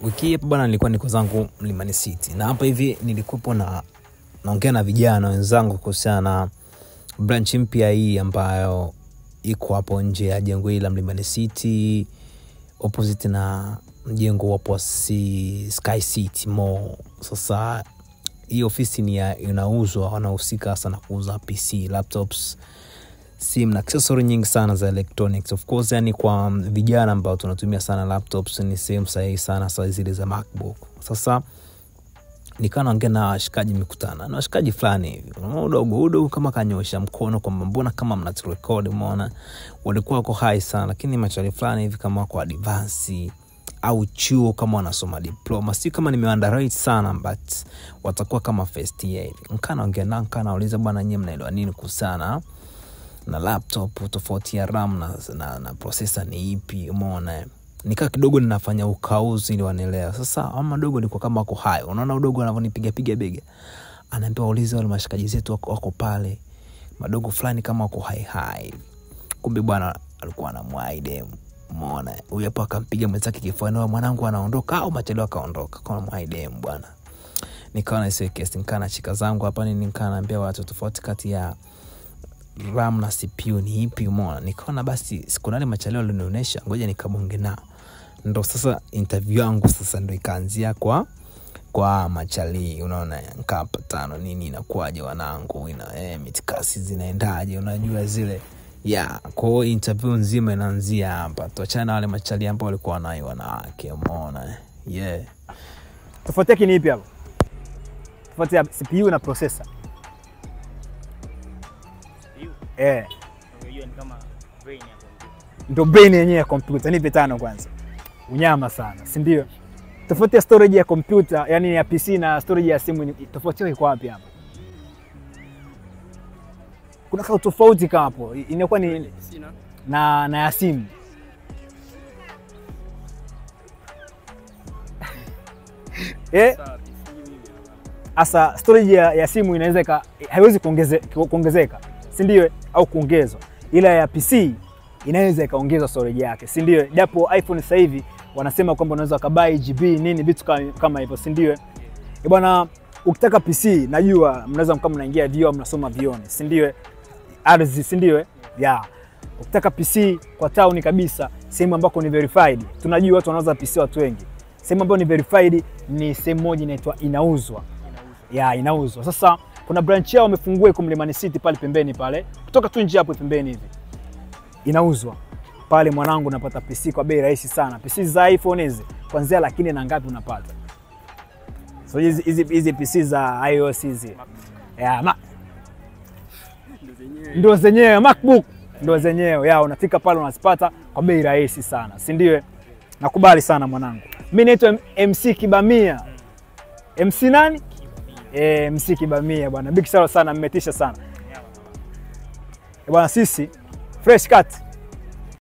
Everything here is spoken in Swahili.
Wiki hii bwana nilikuwa niko zangu Mlimani City. Na hapa hivi nilikuwa naongea na vijana wenzangu kuhusiana na branch mpya hii ambayo iko hapo nje ya jengo hili la Mlimani City opposite na jengo hapo Sky City Mall. Sasa hii ofisi ni inauzwa, wanahusika sana kuuza PC, laptops, simu na accessory nyingi sana za electronics. Of course yani kwa vijana ambao tunatumia sana laptops ni same sahihi sana zile za MacBook. Sasa nikana naongea na shikaji mikutana na shikaji fulani hivi udogo kama kanyosha mkono kwa mbona kama mnaturecord, umeona walikuwa wako high sana, lakini machali fulani hivi kama kwa advance au chuo kama wanasoma diploma, si kama nimeunderrate sana but watakuwa kama first year hivi. Nikanaongea na nauliza bwana nyinyi mnaelewa nini kuhusiana na laptop, tofauti ya RAM na processor ni ipi, umeona. Nika kidogo ninafanya ukauzi ili wanielewa. Sasa ama dogo niko kama wako high, unaona udogo anavonipiga bega, anaambia waulize wale mashikaji zetu wako pale madogo fulani kama wako high. Kumbe bwana alikuwa anamwaide, umeona. Huyu hapa akampiga mwenzake kifuani, wa mwanangu anaondoka au machelewa kaondoka, kwa mwaide bwana. Nikaona hiyo case, nikana chika zangu hapa nini, nikanaambia watu tofauti kati ya RAM na CPU ni ipi, umeona. Nikaona basi siku nale machaleo alinionyesha, ngoja nikabonge nao. Ndo sasa interview yangu sasa ndo ikaanzia kwa machali, unaona. Nikapatano nini inakuaje wanangu, mitikasi zinaendaje, unajua zile kwa interview nzima inaanzia hapa. Tuachana wale machali ambao walikuwa nayo wanawake, umeona. Tofauti yake ni ipi hapo? Tofauti ya CPU na processor. Hiyo ni kama brain ya computer. Ndio brain yenyewe ya computer. Nipe tano kwanza. Unyama sana, si ndio? Tofauti ya storage ya computer, yani ya PC na storage ya simu, tofauti iko wapi hapa? Kuna kama tofauti kama hapo. Inakuwa ni na ya simu. Asa storage ya simu inaweza haiwezi kuongezeka, si ndio? Au kuongezwa. Ila ya PC inaweza ikaongezwa storage yake, si ndio? Japo iPhone sasa hivi wanasema kwamba unaweza kubai GB nini vitu kama hivyo, si ndio? Bwana, ukitaka PC najua mnaweza kama mnaingia vio mnasoma vioni, si ndio? Ardhi, si ndio? Ukitaka PC kwa town kabisa, sehemu ambako ni verified. Tunajua watu wanauza PC watu wengi. Sehemu ambayo ni verified ni sehemu moja inaitwa inauzwa. Inauzwa. Sasa kuna branch yao wamefungua iko Mlimani City pale pembeni pale. Kutoka tu nje hapo pembeni hivi. Inauzwa. Pale mwanangu unapata PC kwa bei rahisi sana. PC za iPhone hizi kuanzia lakini na ngapi unapata? So hizi PC za iOS hizi. Ndio zenyewe MacBook. Ndio zenyewe. Unafika pale unazipata kwa bei rahisi sana. Si ndio? Nakubali sana mwanangu. Mimi naitwa MC Kibamia. MC nani? MC Kibamia bwana. Big shout sana, mmetisha sana. Bwana sisi Fresh Cut